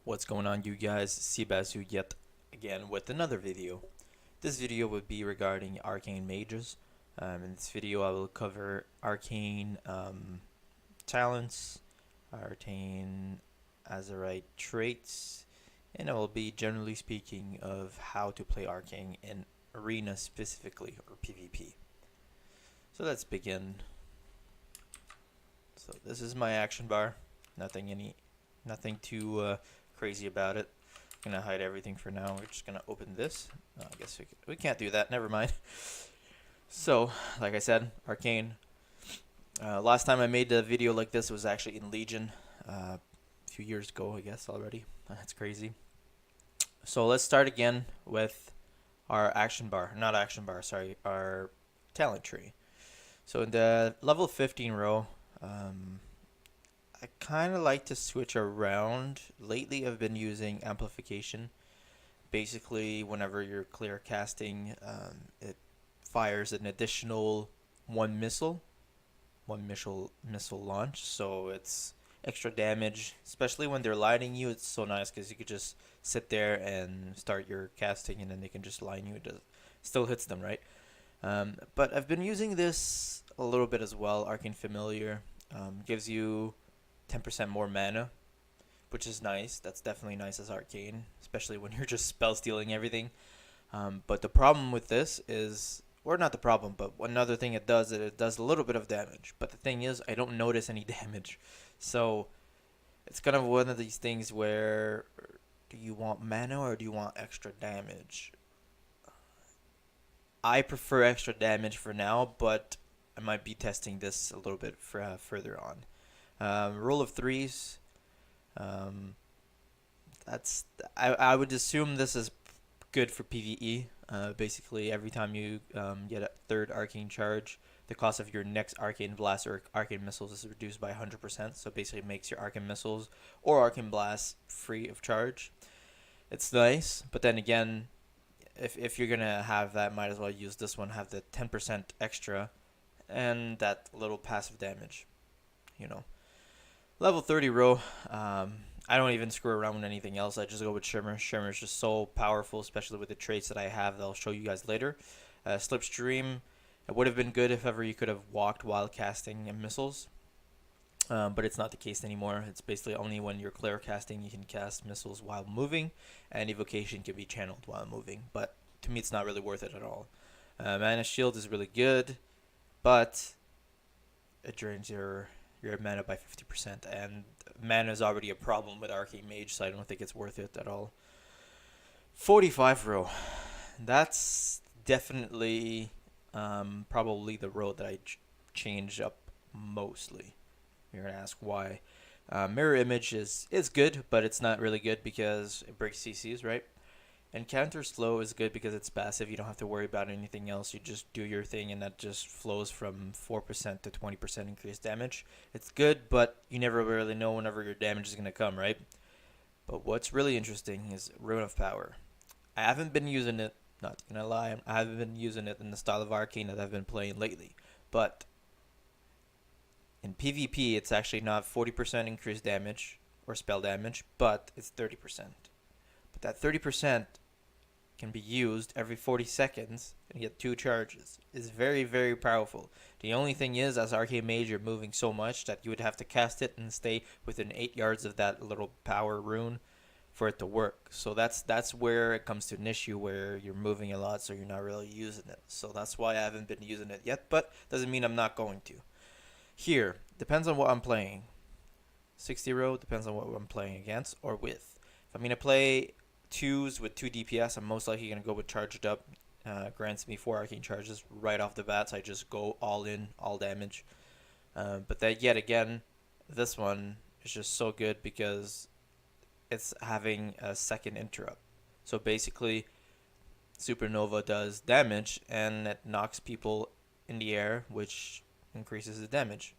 What's going on, you guys? Cbasszu yet again with another video. This video would be regarding Arcane Mages. In this video I will cover Arcane talents, Arcane Azerite traits, and I will be generally speaking of how to play Arcane in Arena specifically, or PvP. So let's begin. So this is my action bar. Nothing too crazy about it. I'm gonna hide everything for now. We're just gonna open this. Oh, I guess we can't do that. Never mind. So, like I said, Arcane. Last time I made a video like this was actually in Legion, a few years ago, I guess already. That's crazy. So let's start again with our action bar. Not action bar. Sorry, our talent tree. So in the level 15 row, I kind of like to switch around. Lately, I've been using amplification. Basically, whenever you're clear casting, it fires an additional one missile launch. So it's extra damage, especially when they're lining you. It's so nice because you could just sit there and start your casting, and then they can just line you. Still hits them, right? But I've been using this a little bit as well. Arcane Familiar gives you 10% more mana, which is nice. That's definitely nice as Arcane, especially when you're just spell stealing everything. But the problem with this is, or not the problem, but another thing it does is it does a little bit of damage. But the thing is, I don't notice any damage. So it's kind of one of these things where, do you want mana or do you want extra damage? I prefer extra damage for now, but I might be testing this a little bit further on. Rule of threes. Um, I would assume this is good for PvE. Basically, every time you get a third arcane charge, the cost of your next arcane blast or arcane missiles is reduced by 100%. So basically, it makes your arcane missiles or arcane blasts free of charge. It's nice, but then again, if you're gonna have that, might as well use this one. Have the 10% extra, and that little passive damage. You know. Level 30 row, I don't even screw around with anything else. I just go with Shimmer. Shimmer is just so powerful, especially with the traits that I have that I'll show you guys later. Slipstream, it would have been good if ever you could have walked while casting missiles, but it's not the case anymore. It's basically only when you're clear casting you can cast missiles while moving, and evocation can be channeled while moving, but to me it's not really worth it at all. Mana Shield is really good, but it drains your mana by 50%, and mana is already a problem with Arcane Mage, so I don't think it's worth it at all. 45 row, that's definitely probably the row that I change up mostly. You're gonna ask why. Mirror Image is good, but it's not really good because it breaks CCs, right? And counter slow is good because it's passive. You don't have to worry about anything else. You just do your thing, and that just flows from 4% to 20% increased damage. It's good, but you never really know whenever your damage is going to come, right? But what's really interesting is Rune of Power. I haven't been using it, not going to lie. I haven't been using it in the style of Arcane that I've been playing lately. But in PvP, it's actually not 40% increased damage or spell damage, but it's 30%. But that 30% can be used every 40 seconds and get 2 charges. Is very, very powerful. The only thing is, as Arcane Mage, you're moving so much that you would have to cast it and stay within 8 yards of that little power rune for it to work. So that's where it comes to an issue where you're moving a lot, so you're not really using it. So that's why I haven't been using it yet, but doesn't mean I'm not going to. Here, depends on what I'm playing. 60 row depends on what I'm playing against or with. If I'm going to play 2s with 2 DPS, I'm most likely going to go with Charged Up. Grants me 4 arcane charges right off the bat, so I just go all in, all damage. But then yet again, this one is just so good because it's having a second interrupt. So basically, Supernova does damage, and it knocks people in the air, which increases the damage.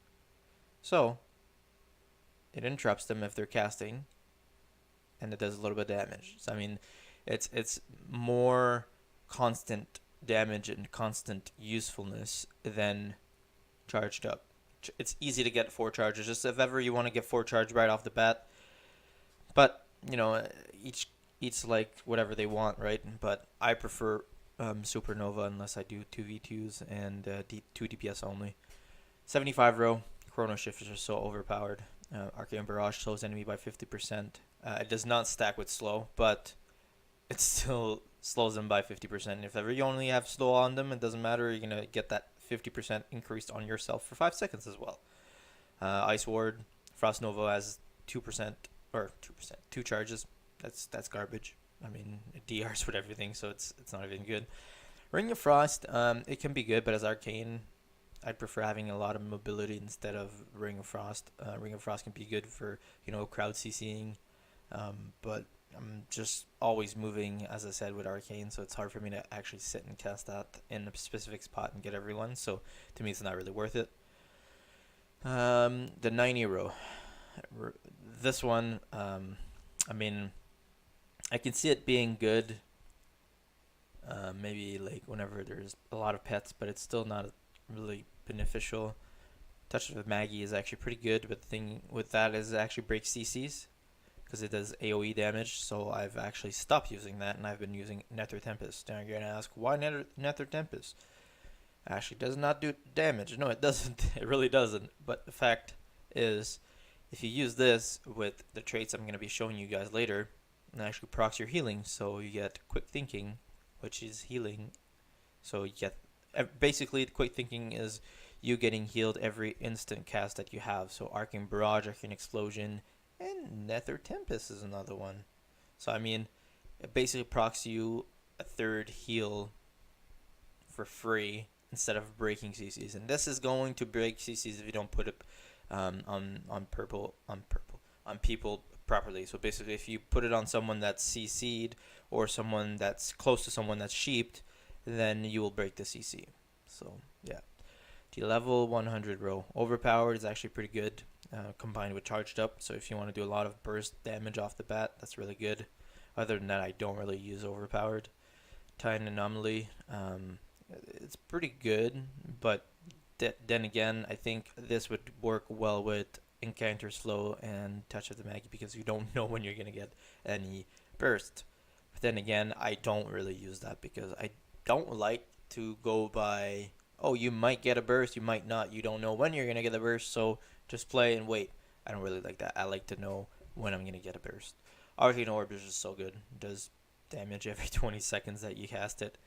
So it interrupts them if they're casting, and it does a little bit of damage. So I mean, it's more constant damage and constant usefulness than Charged Up. It's easy to get 4 charges, just if ever you want to get 4 charge right off the bat. But you know, each eats like whatever they want, right? But I prefer Supernova unless I do 2v2s and 2 DPS only. 75 row, Chrono Shift is just so overpowered. Arcane Barrage slows enemy by 50%. It does not stack with slow, but it still slows them by 50%. If ever you only have slow on them, it doesn't matter. You're going to get that 50% increased on yourself for 5 seconds as well. Ice Ward, Frost Nova has 2% or 2%, 2 charges. That's garbage. I mean, it DRs with everything, so it's not even good. Ring of Frost, it can be good, but as Arcane, I'd prefer having a lot of mobility instead of Ring of Frost. Ring of Frost can be good for, crowd CCing, but I'm just always moving, as I said, with Arcane, so it's hard for me to actually sit and cast that in a specific spot and get everyone, so to me it's not really worth it. The 90 row. This one, I mean, I can see it being good, maybe like whenever there's a lot of pets, but it's still not really beneficial. Touch of Maggie is actually pretty good, but the thing with that is it actually breaks CCs because it does AoE damage, so I've actually stopped using that and I've been using Nether Tempest. Now you're going to ask, why Nether Tempest? Actually does not do damage. No, it doesn't. It really doesn't. But the fact is, if you use this with the traits I'm going to be showing you guys later, it actually procs your healing, so you get Quick Thinking, which is healing. So you get, basically, Quick Thinking is you getting healed every instant cast that you have. So Arcane Barrage, Arcane Explosion, and Nether Tempest is another one. So I mean, it basically procs you a third heal for free instead of breaking CCs. And this is going to break CCs if you don't put it on people properly. So basically, if you put it on someone that's CC'd or someone that's close to someone that's sheeped, then you will break the CC. So yeah, the level 100 row overpowered is actually pretty good, combined with charged up. So if you want to do a lot of burst damage off the bat, that's really good. Other than that, I don't really use overpowered. Titan Anomaly, it's pretty good, but then again, I think this would work well with Encounter Slow and Touch of the Maggie because you don't know when you're going to get any burst. But then again, I don't really use that because I don't like to go by, oh, you might get a burst, you might not. You don't know when you're going to get a burst, so just play and wait. I don't really like that. I like to know when I'm going to get a burst. Arcane Orb is just so good. It does damage every 20 seconds that you cast it.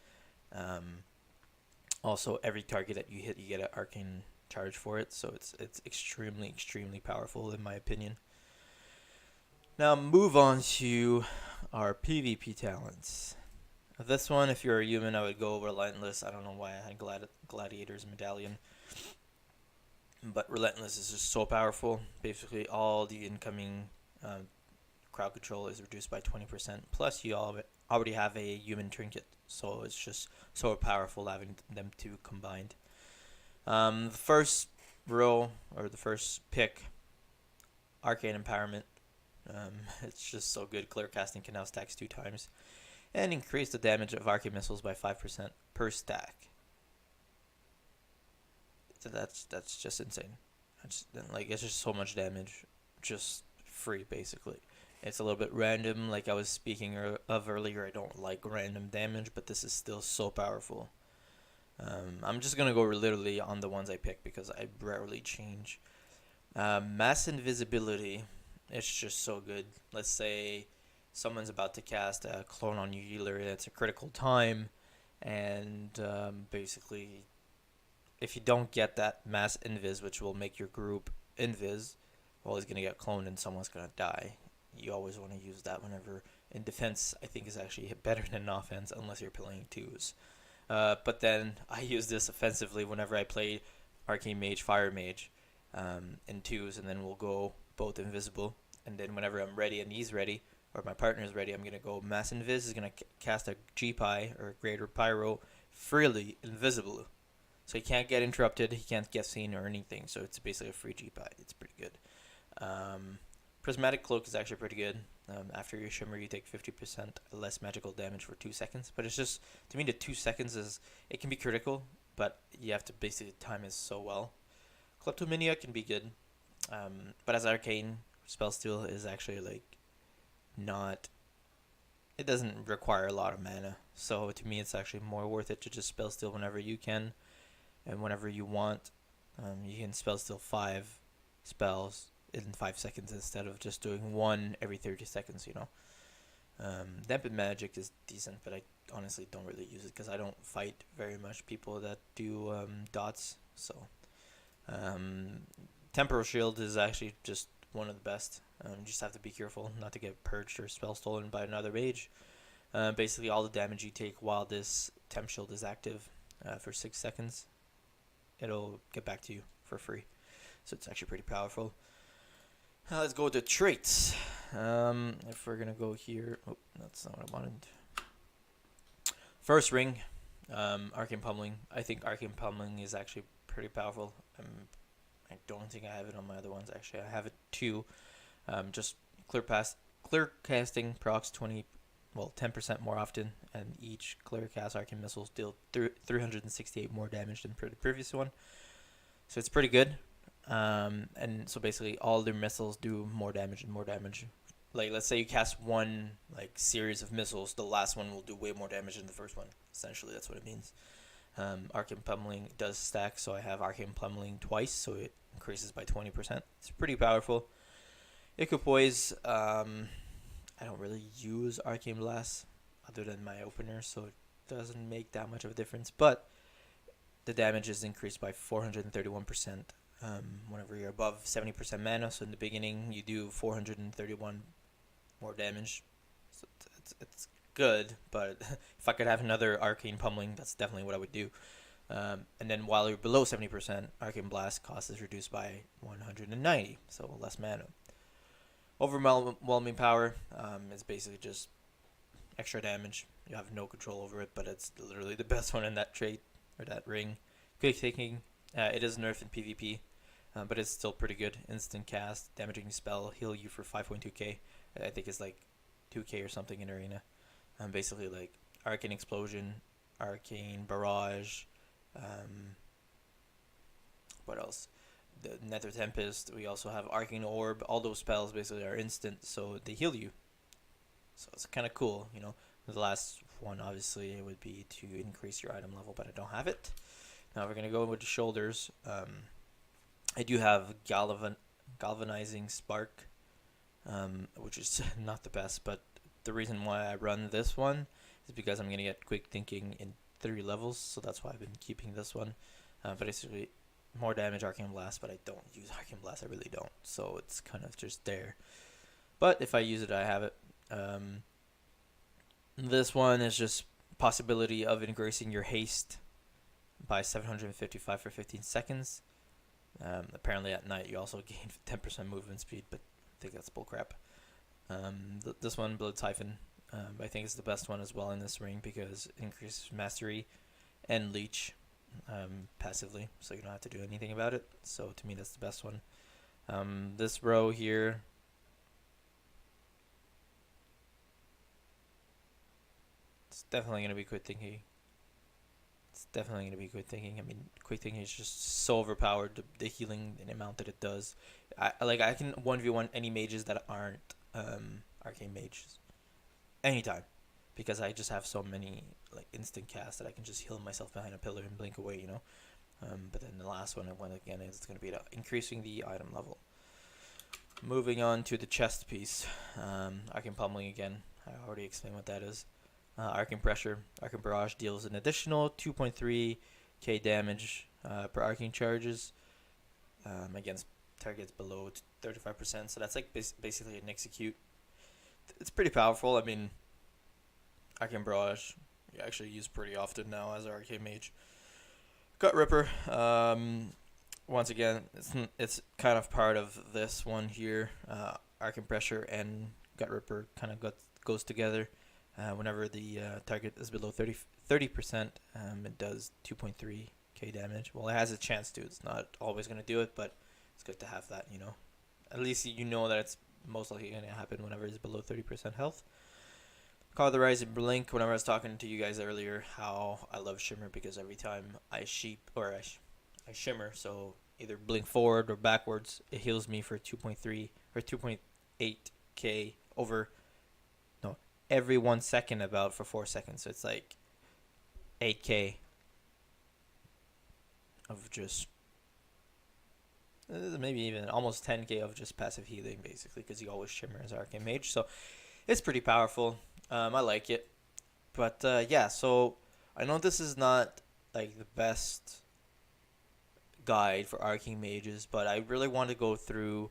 Also, every target that you hit, you get an arcane charge for it, so it's extremely powerful in my opinion. Now move on to our PvP talents. This one, if you're a human, I would go Relentless. I don't know why I had Gladiator's Medallion, but Relentless is just so powerful. Basically, all the incoming crowd control is reduced by 20%. Plus, you already have a human trinket, so it's just so powerful having them two combined. The first row, or the first pick, Arcane Empowerment. It's just so good. Clear casting can now stack 2 times. And increase the damage of arcane missiles by 5% per stack. So that's just insane. It's just so much damage. Just free, basically. It's a little bit random, like I was speaking of earlier. I don't like random damage, but this is still so powerful. I'm just going to go literally on the ones I pick because I rarely change. Mass Invisibility, it's just so good. Let's say someone's about to cast a clone on your healer, and it's a critical time, and basically, if you don't get that Mass Invis, which will make your group Invis, well, he's going to get cloned and someone's going to die. You always want to use that whenever in defense. I think is actually better than offense unless you're playing 2s. But then I use this offensively whenever I play Arcane Mage, Fire Mage in 2s, and then we'll go both invisible. And then whenever I'm ready and he's ready, or my partner's ready, I'm going to go Mass Invis, is going to cast a G-Pi or Greater Pyro freely invisible. So he can't get interrupted, he can't get seen or anything, so it's basically a free G-Pi. It's pretty good. Prismatic Cloak is actually pretty good. After your Shimmer, you take 50% less magical damage for 2 seconds. But it's just, to me, the 2 seconds it can be critical, but you have to basically time it so well. Kleptomania can be good, but as Arcane, Spellsteal is actually not, it doesn't require a lot of mana. So to me, it's actually more worth it to just spell steal whenever you can and whenever you want. You can spell steal 5 spells in 5 seconds instead of just doing one every 30 seconds, you know. Dampened Magic is decent, but I honestly don't really use it because I don't fight very much people that do dots. So Temporal Shield is actually just one of the best. You just have to be careful not to get purged or spell stolen by another mage. Basically, all the damage you take while this Temp Shield is active for 6 seconds, it'll get back to you for free. So it's actually pretty powerful. Let's go to traits. If we're gonna go here, oh, that's not what I wanted. First ring, Arcane Pummeling. I think Arcane Pummeling is actually pretty powerful. I don't think I have it on my other ones. Actually, I have it too. Just clear casting procs 10% more often, and each clear cast Arcane missiles deal 368 more damage than the previous one. So it's pretty good. And so basically all their missiles do more damage and more damage. Like, let's say you cast one series of missiles, the last one will do way more damage than the first one. Essentially, that's what it means. Arcane Pummeling does stack, so I have Arcane Pummeling twice, so it increases by 20%. It's pretty powerful. Equipoise, I don't really use Arcane Blast other than my opener, so it doesn't make that much of a difference. But the damage is increased by 431%. Whenever you're above 70% mana, so in the beginning you do 431 more damage. So it's good, but if I could have another Arcane Pummeling, that's definitely what I would do. And then while you're below 70%, Arcane Blast cost is reduced by 190, so less mana. Overwhelming Power is basically just extra damage. You have no control over it, but it's literally the best one in that trait, or that ring. Quick Thinking, it is nerfed in PvP, but it's still pretty good. Instant cast, damaging spell, heal you for 5.2k. I think it's like 2k or something in Arena. Basically like Arcane Explosion, Arcane Barrage, what else? The Nether Tempest. We also have Arcane Orb. All those spells basically are instant, so they heal you. So it's kind of cool, you know. The last one obviously it would be to increase your item level, but I don't have it. Now we're gonna go with the shoulders. I do have Galvanizing Spark, which is not the best, but the reason why I run this one is because I'm gonna get Quick Thinking in 3 levels, so that's why I've been keeping this one. But basically, more damage Arcane Blast, but I don't use Arcane Blast. I really don't, so it's kind of just there. But if I use it, I have it. This one is just possibility of increasing your haste by 755 for 15 seconds. Apparently at night you also gain 10% movement speed, but I think that's bullcrap. This one, Blood Typhon, I think is the best one as well in this ring because it increases mastery and leech passively, so you don't have to do anything about it. So to me that's the best one. This row here, it's definitely going to be Quick Thinking. I mean, Quick Thinking is just so overpowered. The healing and amount that it does. I can 1v1 any mages that aren't Arcane Mages anytime, because I just have so many instant casts that I can just heal myself behind a pillar and blink away, you know. But then the last one again is going to be increasing the item level. Moving on to the chest piece, Arcane Pummeling again. I already explained what that is. Arcane Pressure. Arcane Barrage deals an additional 2.3k damage per arcane charges against targets below 35%. So that's like basically an execute. It's pretty powerful. I mean, Arcane Barrage you actually use pretty often now as an Arcane Mage. Gut Ripper. Once again, it's kind of part of this one here. Arcane Pressure and Gut Ripper kind of goes together. Whenever the target is below 30%, it does 2.3k damage. Well, it has a chance to. It's not always going to do it, but it's good to have that, you know. At least you know that it's most likely going to happen whenever it's below 30% health. Cauterizing Blink. Whenever I was talking to you guys earlier, how I love Shimmer because every time I Shimmer, so either blink forward or backwards, it heals me for 2.3 or 2.8k over every 1 second about for 4 seconds. So it's like 8k of just maybe even almost 10k of just passive healing basically, because you always shimmer as Arcane Mage. So it's pretty powerful. I like it. But yeah, so I know this is not like the best guide for Arcane Mages, but I really want to go through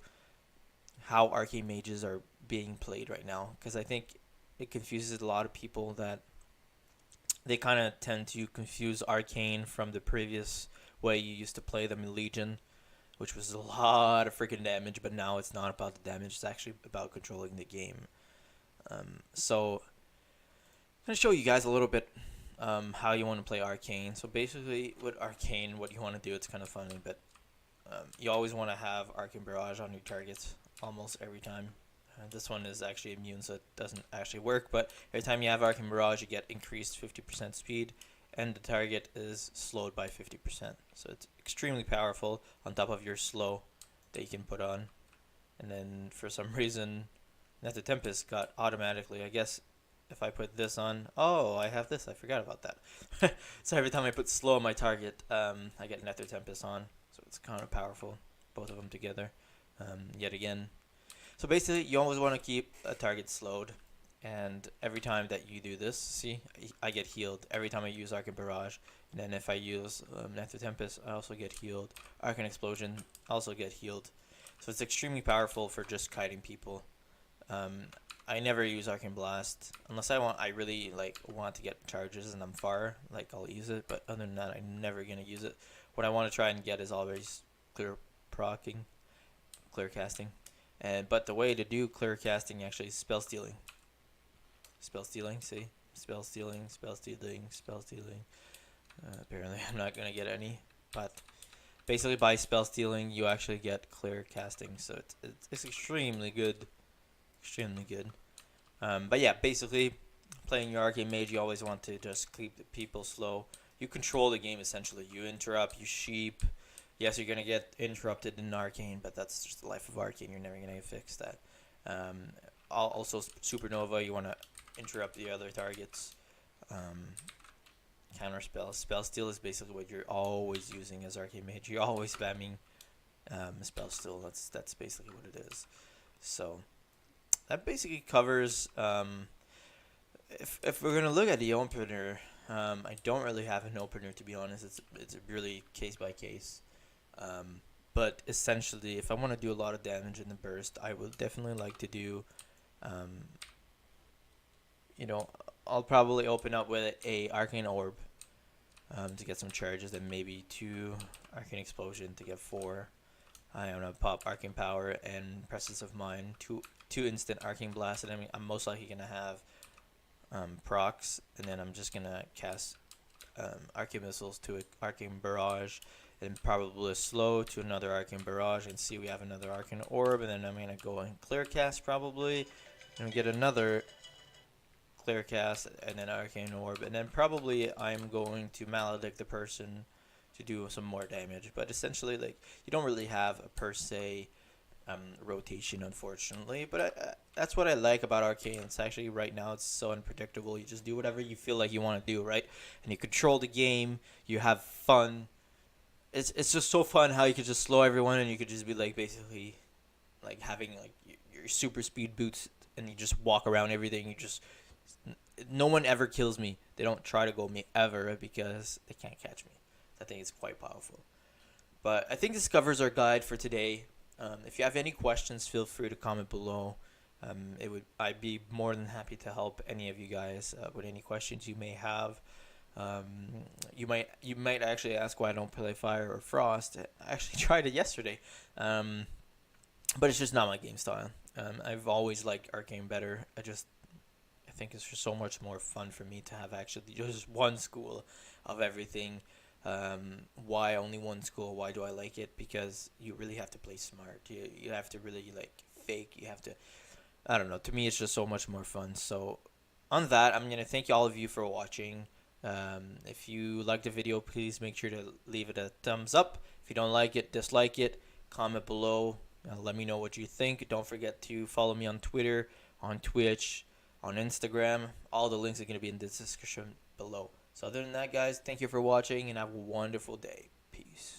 how Arcane Mages are being played right now, because I think it confuses a lot of people that they kind of tend to confuse Arcane from the previous way you used to play them in Legion, which was a lot of freaking damage, but now it's not about the damage, it's actually about controlling the game. So I'm going to show you guys a little bit how you want to play Arcane. So basically with Arcane, what you want to do, it's kind of funny, but you always want to have Arcane Barrage on your targets almost every time. This one is actually immune, so it doesn't actually work, but every time you have Arcane Barrage, you get increased 50% speed, and the target is slowed by 50%. So it's extremely powerful on top of your slow that you can put on. And then for some reason, Net the Tempest got automatically, I guess if I put this on, oh, I have this, I forgot about that. So every time I put slow on my target, I get Nether Tempest on, so it's kind of powerful, both of them together, yet again. So basically, you always want to keep a target slowed, and every time that you do this, see, I get healed every time I use Arcane Barrage, and then if I use Nether Tempest, I also get healed. Arcane Explosion, also get healed. So it's extremely powerful for just kiting people. I never use Arcane Blast unless I really want to get charges and I'm far, like I'll use it, but other than that I'm never gonna use it. What I want to try and get is always clear casting. But the way to do clear casting actually is spell stealing. See? Spell stealing. Apparently I'm not gonna get any, but basically by spell stealing you actually get clear casting, so it's extremely good. But yeah, basically playing your Arcane Mage, you always want to just keep the people slow. You control the game essentially. You interrupt, you sheep. Yes, you're gonna get interrupted in Arcane, but that's just the life of Arcane. You're never gonna fix that. Also Supernova, you want to interrupt the other targets. Counter spell steal is basically what you're always using as Arcane Mage. You're always spamming spell steal. That's basically what it is. So that basically covers. If we're gonna look at the opener, I don't really have an opener, to be honest. It's really case by case. But essentially, if I want to do a lot of damage in the burst, I would definitely like to do. I'll probably open up with a Arcane Orb to get some charges, and maybe 2 Arcane Explosion to get 4. I don't know, pop Arcane Power and Presence of Mind, two instant Arcane Blast, and I'm most likely gonna have procs, and then I'm just gonna cast Arcane Missiles to Arcane Barrage, and probably a slow to another Arcane Barrage, and see we have another Arcane Orb, and then I'm gonna go and clear cast probably, and get another clear cast, and then Arcane Orb, and then probably I'm going to Maledict the person to do some more damage. But essentially, you don't really have a per se rotation, unfortunately. But that's what I like about Arcane. It's actually right now it's so unpredictable. You just do whatever you feel like you want to do, right? And you control the game. You have fun. It's just so fun how you could just slow everyone, and you could just be basically having your super speed boots, and you just walk around everything. No one ever kills me. They don't try to go me ever because they can't catch me. I think it's quite powerful. But I think this covers our guide for today. If you have any questions, feel free to comment below. I'd be more than happy to help any of you guys with any questions you may have. You might actually ask why I don't play Fire or Frost. I actually tried it yesterday, but it's just not my game style. I've always liked Arcane better. I think it's just so much more fun for me to have actually just one school of everything. Why only one school? Why do I like it? Because you really have to play smart. You have to really fake. You have to, I don't know. To me, it's just so much more fun. So on that, I'm gonna thank all of you for watching. If you liked the video, please make sure to leave it a thumbs up. If you don't like it, dislike it. Comment below. Let me know what you think. Don't forget to follow me on Twitter, on Twitch, on Instagram. All the links are going to be in the description below. So other than that, guys, thank you for watching and have a wonderful day. Peace.